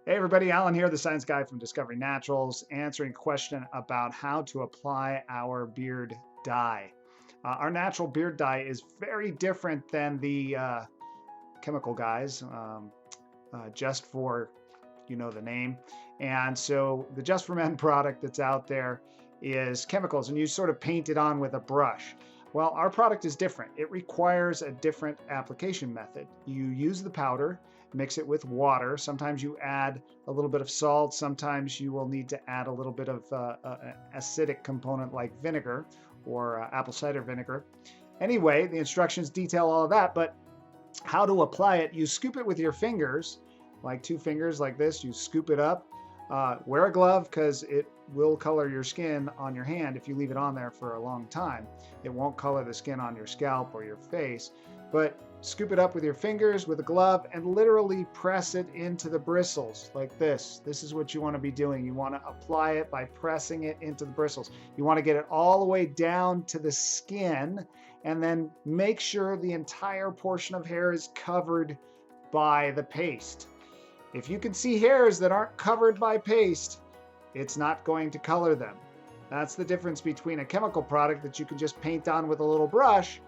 Hey everybody, Alan here, the science guy from Discovery Naturals, answering a question about how to apply our beard dye. Our natural beard dye is very different than the chemical guys, just for the name. And so the Just for Men product that's out there is chemicals, and you sort of paint it on with a brush. Well, our product is different. It requires a different application method. You use the powder, mix it with water. Sometimes you add a little bit of salt. Sometimes you will need to add a little bit of acidic component like vinegar or apple cider vinegar. Anyway, the instructions detail all of that, but how to apply it, you scoop it with your fingers, like two fingers like this. You scoop it up. Wear a glove because it will color your skin on your hand if you leave it on there for a long time. It won't color the skin on your scalp or your face, but scoop it up with your fingers with a glove and literally press it into the bristles like this. This is what you want to be doing. You want to apply it by pressing it into the bristles. You want to get it all the way down to the skin and then make sure the entire portion of hair is covered by the paste. If you can see hairs that aren't covered by paste, it's not going to color them. That's the difference between a chemical product that you can just paint on with a little brush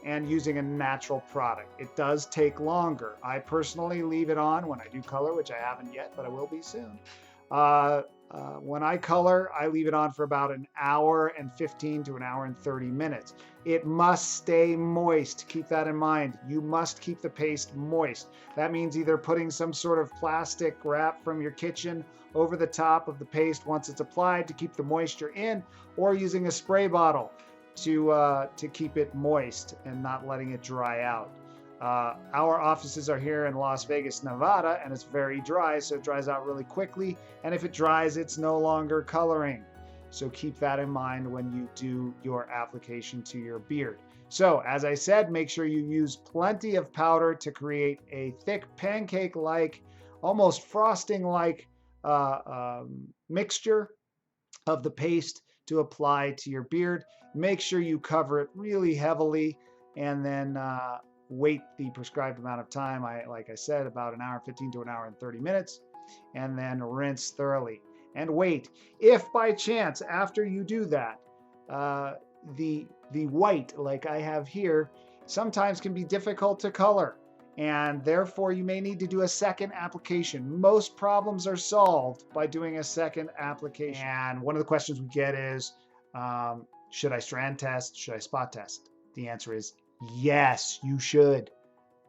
and using a natural product. It does take longer. I personally leave it on when I do color, which I haven't yet, but I will be soon. When I color, I leave it on for about an hour and 15 to an hour and 30 minutes. It must stay moist. Keep that in mind. You must keep the paste moist. That means either putting some sort of plastic wrap from your kitchen over the top of the paste once it's applied to keep the moisture in, or using a spray bottle to keep it moist and not letting it dry out. Our offices are here in Las Vegas, Nevada, and it's very dry, so it dries out really quickly. And if it dries, it's no longer coloring. So keep that in mind when you do your application to your beard. So, as I said, make sure you use plenty of powder to create a thick pancake-like, almost frosting-like mixture of the paste to apply to your beard. Make sure you cover it really heavily and then wait the prescribed amount of time. Like I said, about an hour 15 to an hour and 30 minutes, and then rinse thoroughly and wait. If by chance after you do that, the white like I have here sometimes can be difficult to color, and therefore you may need to do a second application. Most problems are solved by doing a second application. And one of the questions we get is, should I strand test? Should I spot test? The answer is yes, you should.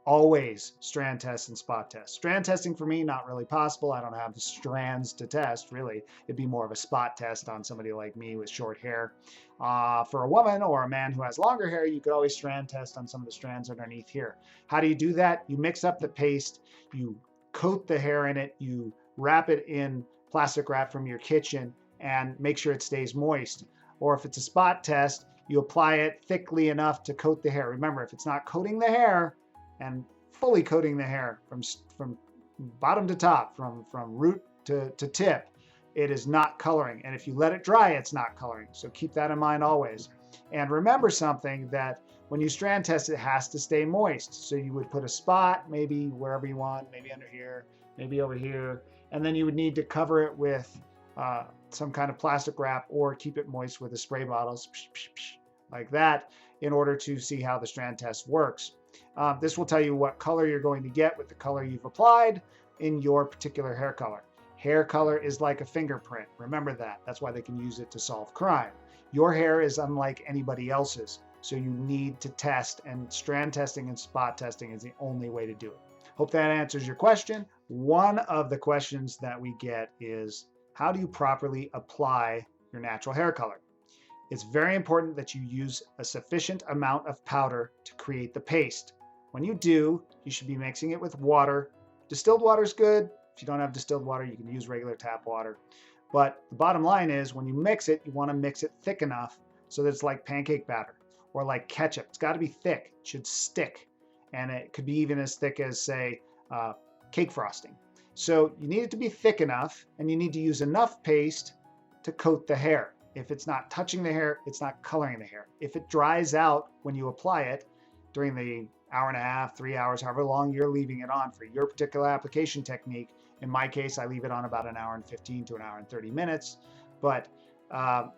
Always strand test and spot test. Strand testing for me, not really possible. I don't have the strands to test, really. It'd be more of a spot test on somebody like me with short hair. For a woman or a man who has longer hair, you could always strand test on some of the strands underneath here. How do you do that? You mix up the paste, you coat the hair in it, you wrap it in plastic wrap from your kitchen, and make sure it stays moist. Or if it's a spot test, you apply it thickly enough to coat the hair. Remember, if it's not coating the hair and fully coating the hair from bottom to top, from root to tip, it is not coloring. And if you let it dry, it's not coloring. So keep that in mind always. And remember something, that when you strand test, it has to stay moist. So you would put a spot, maybe wherever you want, maybe under here, maybe over here. And then you would need to cover it with some kind of plastic wrap, or keep it moist with a spray bottle, like that, in order to see how the strand test works. This will tell you what color you're going to get with the color you've applied in your particular hair color. Hair color is like a fingerprint. Remember that. That's why they can use it to solve crime. Your hair is unlike anybody else's, so you need to test, and strand testing and spot testing is the only way to do it. Hope that answers your question. One of the questions that we get is, how do you properly apply your natural hair color? It's very important that you use a sufficient amount of powder to create the paste. When you do, you should be mixing it with water. Distilled water is good. If you don't have distilled water, you can use regular tap water. But the bottom line is, when you mix it, you want to mix it thick enough so that it's like pancake batter or like ketchup. It's got to be thick. It should stick. And it could be even as thick as, say, cake frosting. So you need it to be thick enough, and you need to use enough paste to coat the hair. If it's not touching the hair, it's not coloring the hair. If it dries out when you apply it during the hour and a half, 3 hours, however long you're leaving it on for your particular application technique, In my case, I leave it on about an hour and 15 to an hour and 30 minutes, but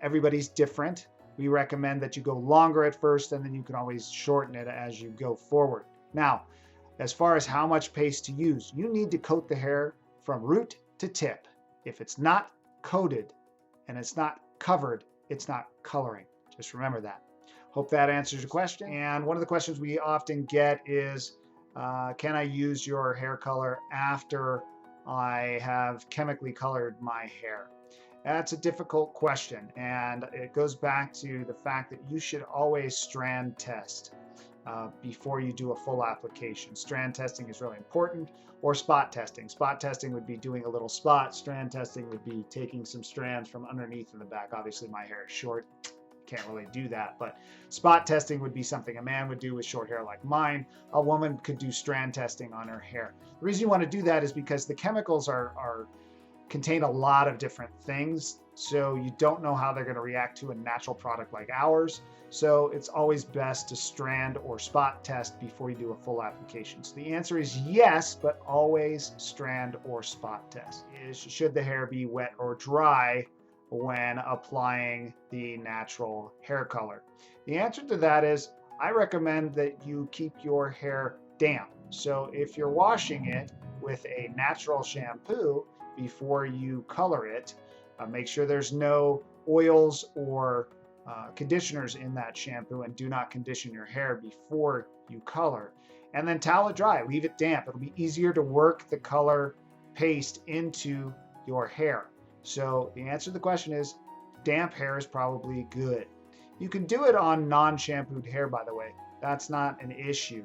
everybody's different. We recommend that you go longer at first, and then you can always shorten it as you go forward. Now, as far as how much paste to use, you need to coat the hair from root to tip. If it's not coated and it's not covered, it's not coloring. Just remember that. Hope that answers your question. And one of the questions we often get is, can I use your hair color after I have chemically colored my hair? That's a difficult question, and it goes back to the fact that you should always strand test before you do a full application. Strand testing is really important, or spot testing. Spot testing would be doing a little spot. Strand testing would be taking some strands from underneath in the back. Obviously, my hair is short. Can't really do that, but spot testing would be something a man would do with short hair like mine. A woman could do strand testing on her hair. The reason you want to do that is because the chemicals contain a lot of different things, so you don't know how they're going to react to a natural product like ours. So it's always best to strand or spot test before you do a full application. So the answer is yes, but always strand or spot test. Should the hair be wet or dry when applying the natural hair color? The answer to that is, I recommend that you keep your hair damp. So if you're washing it with a natural shampoo before you color it, make sure there's no oils or conditioners in that shampoo, and do not condition your hair before you color. And then towel it dry, leave it damp. It'll be easier to work the color paste into your hair. So the answer to the question is, damp hair is probably good. You can do it on non-shampooed hair, by the way. That's not an issue.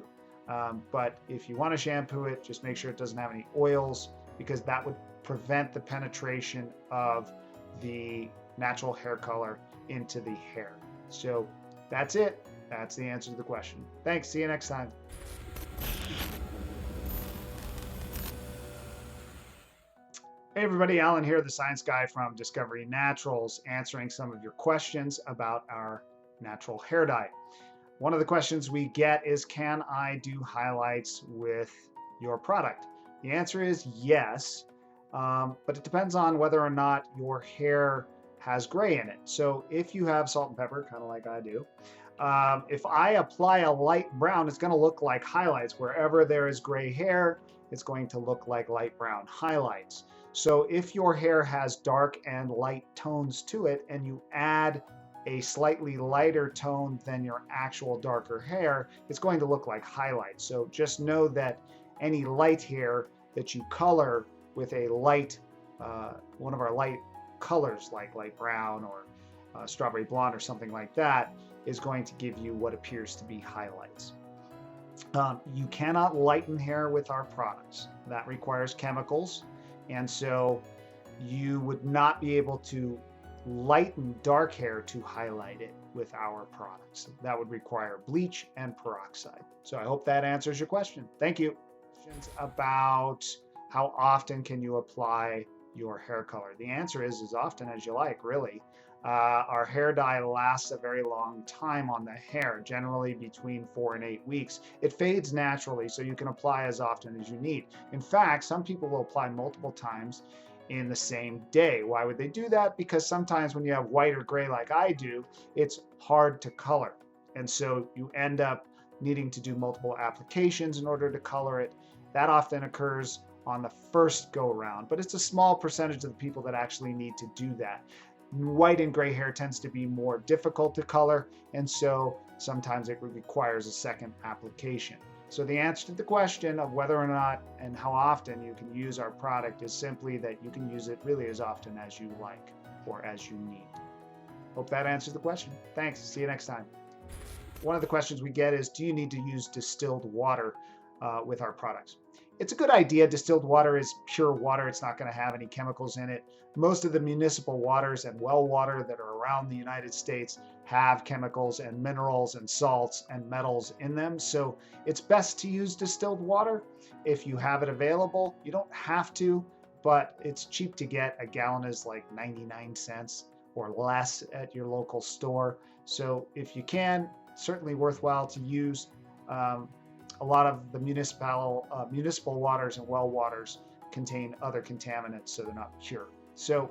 But if you want to shampoo it, just make sure it doesn't have any oils, because that would prevent the penetration of the natural hair color into the hair. So that's it. That's the answer to the question. Thanks. See you next time. Hey everybody, Alan here, the science guy from Discovery Naturals, answering some of your questions about our natural hair dye. One of the questions we get is, can I do highlights with your product? The answer is yes, but it depends on whether or not your hair has gray in it. So if you have salt and pepper, kind of like I do, if I apply a light brown, it's going to look like highlights. Wherever there is gray hair, it's going to look like light brown highlights. So if your hair has dark and light tones to it, and you add a slightly lighter tone than your actual darker hair, it's going to look like highlights. So just know that any light hair that you color with a light, one of our light colors like light brown or strawberry blonde or something like that, is going to give you what appears to be highlights. You cannot lighten hair with our products. That requires chemicals. And so you would not be able to lighten dark hair to highlight it with our products. That would require bleach and peroxide. So I hope that answers your question. Thank you. Questions about how often can you apply your hair color? The answer is as often as you like, really. Our hair dye lasts a very long time on the hair, generally between 4 and 8 weeks. It fades naturally, so you can apply as often as you need. In fact, some people will apply multiple times in the same day. Why would they do that? Because sometimes when you have white or gray like I do, it's hard to color. And so you end up needing to do multiple applications in order to color it. That often occurs on the first go around, but it's a small percentage of the people that actually need to do that. White and gray hair tends to be more difficult to color, and so sometimes it requires a second application. So the answer to the question of whether or not and how often you can use our product is simply that you can use it really as often as you like or as you need. Hope that answers the question. Thanks. See you next time. One of the questions we get is, do you need to use distilled water with our products? It's a good idea. Distilled water is pure water. It's not going to have any chemicals in it. Most of the municipal waters and well water that are around the United States have chemicals and minerals and salts and metals in them. So it's best to use distilled water if you have it available. You don't have to, but it's cheap to get. A gallon is like 99 cents or less at your local store. So if you can, certainly worthwhile to use. A lot of the municipal waters and well waters contain other contaminants, so they're not pure. So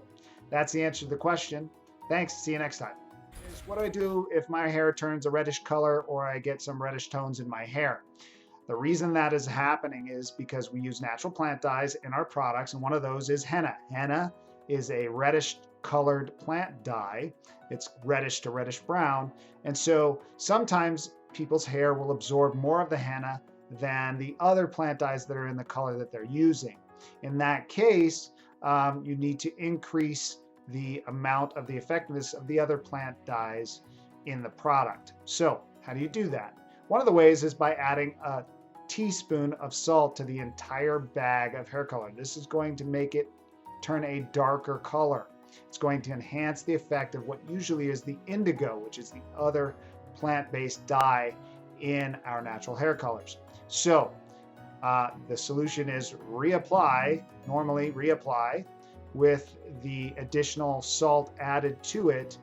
that's the answer to the question. Thanks. See you next time. What do I do if my hair turns a reddish color or I get some reddish tones in my hair? The reason that is happening is because we use natural plant dyes in our products, and one of those is henna. Henna is a reddish colored plant dye. It's reddish to reddish brown, and so sometimes people's hair will absorb more of the henna than the other plant dyes that are in the color that they're using. In that case, you need to increase the amount of the effectiveness of the other plant dyes in the product. So how do you do that? One of the ways is by adding a teaspoon of salt to the entire bag of hair color. This is going to make it turn a darker color. It's going to enhance the effect of what usually is the indigo, which is the other plant-based dye in our natural hair colors. So the solution is normally reapply with the additional salt added to it.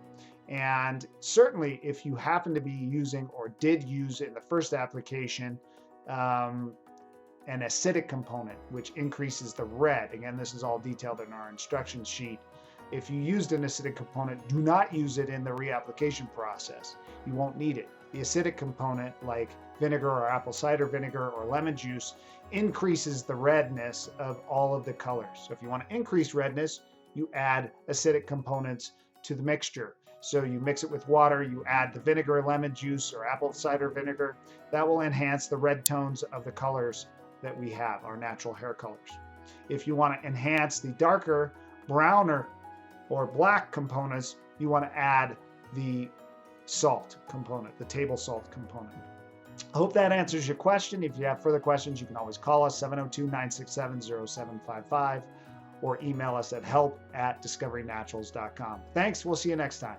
And certainly if you happen to be using or did use in the first application an acidic component, which increases the red. Again, this is all detailed in our instruction sheet. If you used an acidic component, do not use it in the reapplication process. You won't need it. The acidic component, like vinegar or apple cider vinegar or lemon juice, increases the redness of all of the colors. So if you want to increase redness, you add acidic components to the mixture. So you mix it with water, you add the vinegar, lemon juice, or apple cider vinegar. That will enhance the red tones of the colors that we have, our natural hair colors. If you want to enhance the darker, browner, or black components, you want to add the salt component, the table salt component. I hope that answers your question. If you have further questions, you can always call us 702-967-0755 or email us at help@discoverynaturals.com. Thanks. We'll see you next time.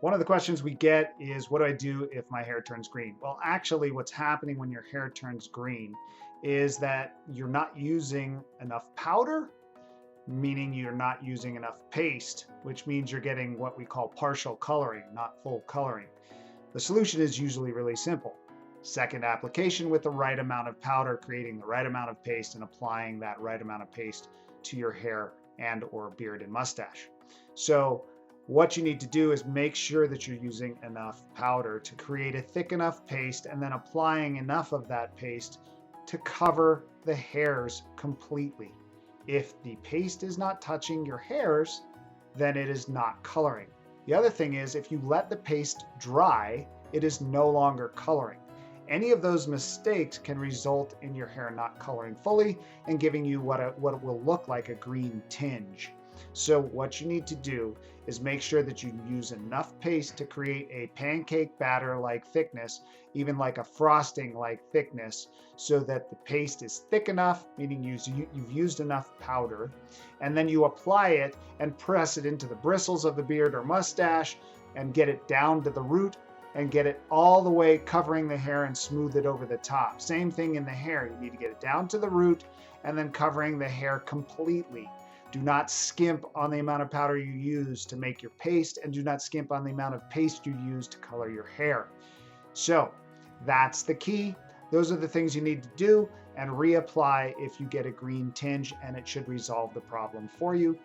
One of the questions we get is, what do I do if my hair turns green? Well, actually, what's happening when your hair turns green is that you're not using enough powder, meaning you're not using enough paste, which means you're getting what we call partial coloring, not full coloring. The solution is usually really simple. Second application with the right amount of powder, creating the right amount of paste and applying that right amount of paste to your hair and or beard and mustache. So what you need to do is make sure that you're using enough powder to create a thick enough paste and then applying enough of that paste to cover the hairs completely. If the paste is not touching your hairs, then it is not coloring. The other thing is, if you let the paste dry, it is no longer coloring. Any of those mistakes can result in your hair not coloring fully and giving you what it will look like a green tinge. So what you need to do is make sure that you use enough paste to create a pancake batter-like thickness, even like a frosting-like thickness, so that the paste is thick enough, meaning you've used enough powder, and then you apply it and press it into the bristles of the beard or mustache and get it down to the root and get it all the way covering the hair and smooth it over the top. Same thing in the hair. You need to get it down to the root and then covering the hair completely. Do not skimp on the amount of powder you use to make your paste, and do not skimp on the amount of paste you use to color your hair. So that's the key. Those are the things you need to do, and reapply if you get a green tinge, and it should resolve the problem for you.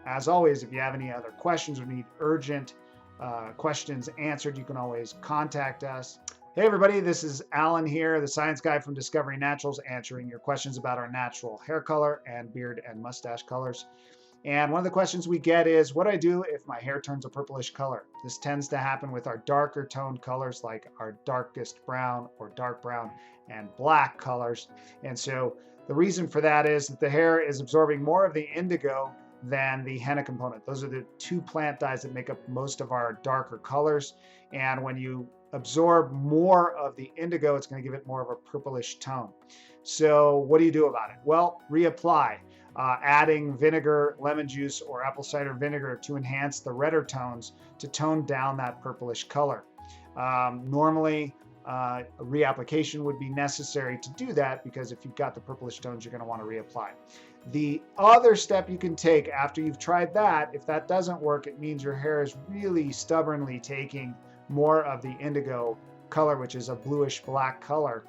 As always, if you have any other questions or need urgent questions answered, you can always contact us. Hey everybody, this is Alan here, the science guy from Discovery Naturals, answering your questions about our natural hair color and beard and mustache colors. And one of the questions we get is, what do I do if my hair turns a purplish color? This tends to happen with our darker toned colors, like our darkest brown or dark brown and black colors. And so the reason for that is that the hair is absorbing more of the indigo than the henna component. Those are the two plant dyes that make up most of our darker colors. And when you absorb more of the indigo, it's going to give it more of a purplish tone. So what do you do about it? Well, reapply. Adding vinegar, lemon juice, or apple cider vinegar to enhance the redder tones to tone down that purplish color. Normally, a reapplication would be necessary to do that, because if you've got the purplish tones, you're going to want to reapply. The other step you can take after you've tried that, if that doesn't work, it means your hair is really stubbornly taking more of the indigo color, which is a bluish black color.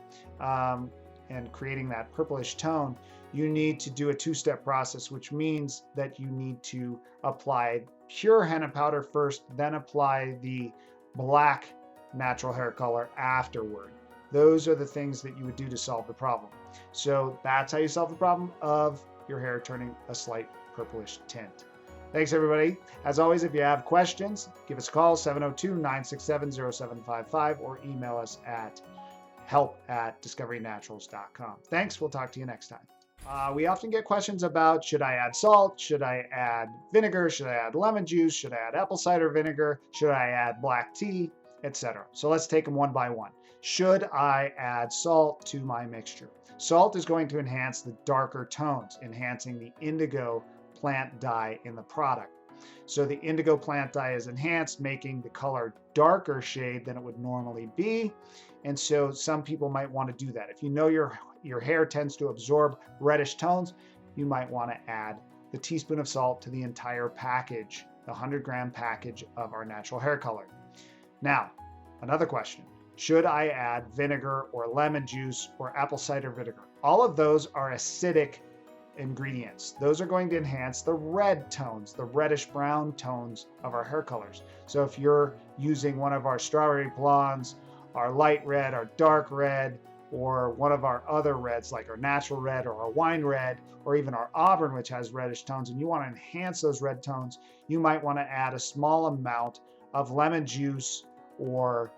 and creating that purplish tone, you need to do a two-step process, which means that you need to apply pure henna powder first, then apply the black natural hair color afterward. Those are the things that you would do to solve the problem. So that's how you solve the problem of your hair turning a slight purplish tint. Thanks, everybody. As always, if you have questions, give us a call, 702-967-0755, or email us at help@discoverynaturals.com. Thanks. We'll talk to you next time. We often get questions about, should I add salt? Should I add vinegar? Should I add lemon juice? Should I add apple cider vinegar? Should I add black tea? Etc. So let's take them one by one. Should I add salt to my mixture? Salt is going to enhance the darker tones, enhancing the indigo plant dye in the product. So the indigo plant dye is enhanced, making the color darker shade than it would normally be. And so some people might want to do that. If you know your hair tends to absorb reddish tones, you might want to add the teaspoon of salt to the entire package, the 100-gram package of our natural hair color. Now, another question. Should I add vinegar or lemon juice or apple cider vinegar? All of those are acidic ingredients. Those are going to enhance the red tones, the reddish brown tones of our hair colors. So if you're using one of our strawberry blondes, our light red, our dark red, or one of our other reds like our natural red or our wine red, or even our auburn, which has reddish tones, and you want to enhance those red tones, you might want to add a small amount of lemon juice or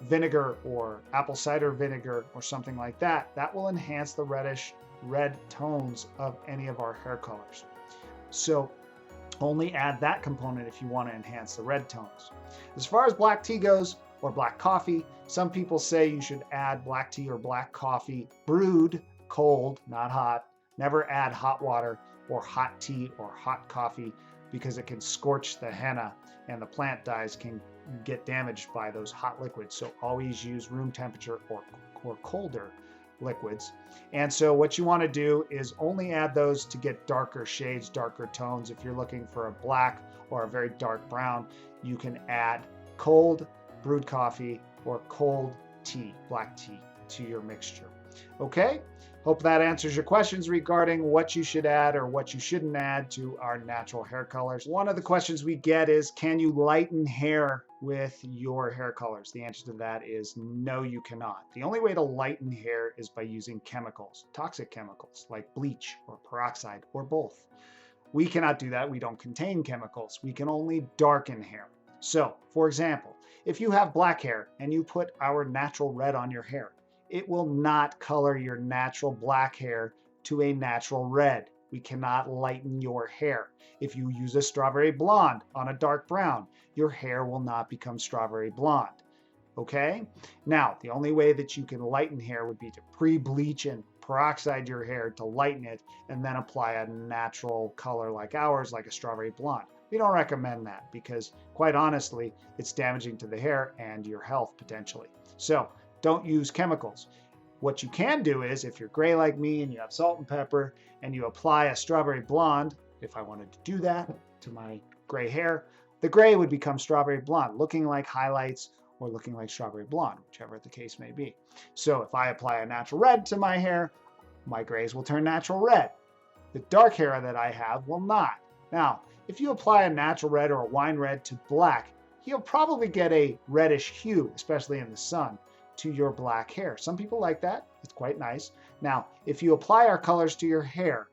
vinegar or apple cider vinegar or something like that. That will enhance the reddish red tones of any of our hair colors. So only add that component if you want to enhance the red tones. As far as black tea goes, or black coffee, some people say you should add black tea or black coffee brewed cold, not hot. Never add hot water or hot tea or hot coffee because it can scorch the henna and the plant dyes can get damaged by those hot liquids. So always use room temperature or colder liquids. And so what you want to do is only add those to get darker shades, darker tones. If you're looking for a black or a very dark brown, you can add cold brewed coffee or cold tea, black tea, to your mixture. Okay, hope that answers your questions regarding what you should add or what you shouldn't add to our natural hair colors. One of the questions we get is, can you lighten hair with your hair colors? The answer to that is no, you cannot. The only way to lighten hair is by using chemicals, toxic chemicals like bleach or peroxide or both. We cannot do that. We don't contain chemicals. We can only darken hair. So, for example, if you have black hair and you put our natural red on your hair, it will not color your natural black hair to a natural red. We cannot lighten your hair. If you use a strawberry blonde on a dark brown, your hair will not become strawberry blonde. Okay? Now, the only way that you can lighten hair would be to pre-bleach and peroxide your hair to lighten it and then apply a natural color like ours, like a strawberry blonde. We don't recommend that because, quite honestly, it's damaging to the hair and your health potentially. So don't use chemicals. What you can do is, if you're gray like me and you have salt and pepper and you apply a strawberry blonde, if I wanted to do that to my gray hair, the gray would become strawberry blonde, looking like highlights or looking like strawberry blonde, whichever the case may be. So if I apply a natural red to my hair, my grays will turn natural red. The dark hair that I have will not. Now, if you apply a natural red or a wine red to black, you'll probably get a reddish hue, especially in the sun, to your black hair. Some people like that. It's quite nice. Now, if you apply our colors to your hair,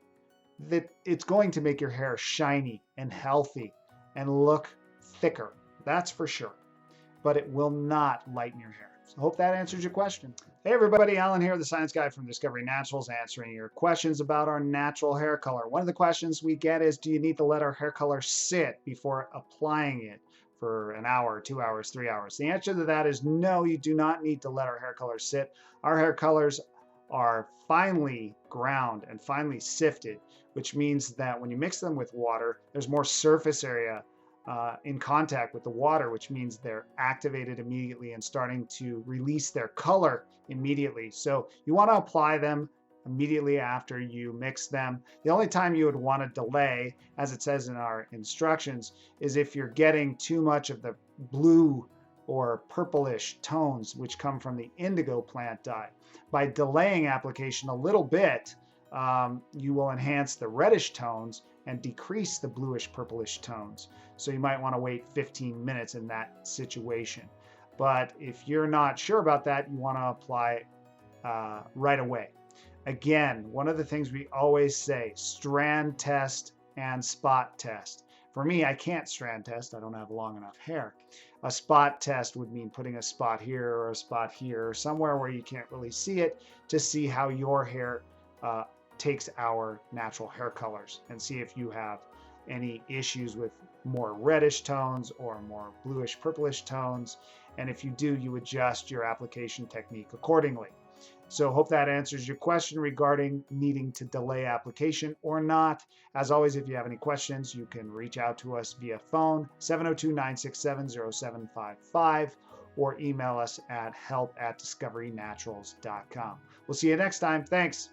it's going to make your hair shiny and healthy and look thicker. That's for sure. But it will not lighten your hair. So I hope that answers your question. Hey everybody, Alan here, the science guy from Discovery Naturals, answering your questions about our natural hair color. One of the questions we get is, do you need to let our hair color sit before applying it for an hour, 2 hours, 3 hours? The answer to that is no, you do not need to let our hair color sit. Our hair colors are finely ground and finely sifted, which means that when you mix them with water, there's more surface area in contact with the water, which means they're activated immediately and starting to release their color immediately. So you want to apply them immediately after you mix them. The only time you would want to delay, as it says in our instructions, is if you're getting too much of the blue or purplish tones, which come from the indigo plant dye. By delaying application a little bit, you will enhance the reddish tones and decrease the bluish purplish tones. So you might want to wait 15 minutes in that situation. But if you're not sure about that, you want to apply right away. Again, one of the things we always say, strand test and spot test. For me, I can't strand test. I don't have long enough hair. A spot test would mean putting a spot here or a spot here, or somewhere where you can't really see it, to see how your hair takes our natural hair colors and see if you have any issues with more reddish tones or more bluish purplish tones. And if you do, you adjust your application technique accordingly. So hope that answers your question regarding needing to delay application or not. As always, if you have any questions, you can reach out to us via phone 702-967-0755 or email us at help@discoverynaturals.com. We'll see you next time. Thanks.